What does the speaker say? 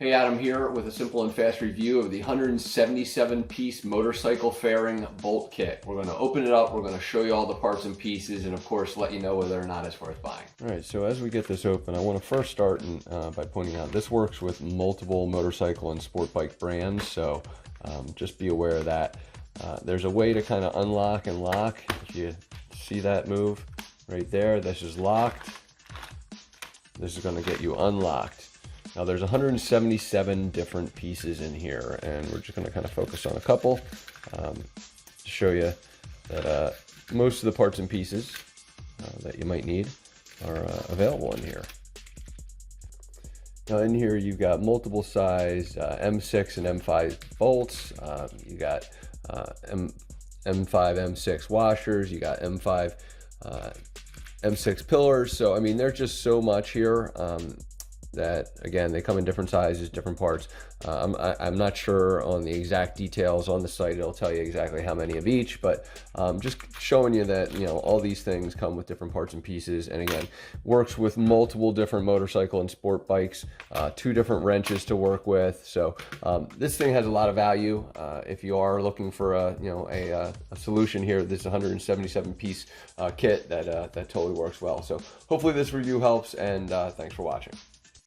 Hey, Adam here with a simple and fast review of the 177-piece motorcycle fairing bolt kit. We're going to open it up, we're going to show you all the parts and pieces, and of course let you know whether or not it's worth buying. All right, so as we get this open, I want to first start by pointing out this works with multiple motorcycle and sport bike brands, so just be aware of that. There's a way to kind of unlock and lock. If you see that move right there, this is locked. This is going to get you unlocked. Now there's 177 different pieces in here, and we're just going to kind of focus on a couple to show you that most of the parts and pieces that you might need are available in here. Now in here you've got multiple size M6 and M5 bolts, you got M5, M6 washers, you got M5, M6 pillars. So I mean there's just so much here. That again, they come in different sizes, different parts. I'm not sure on the exact details on the site. It'll tell you exactly how many of each, but just showing you that, you know, all these things come with different parts and pieces, and again, works with multiple different motorcycle and sport bikes, 2 different wrenches to work with. So this thing has a lot of value. If you are looking for a solution here, this 177 piece kit that totally works well. So hopefully this review helps, and thanks for watching.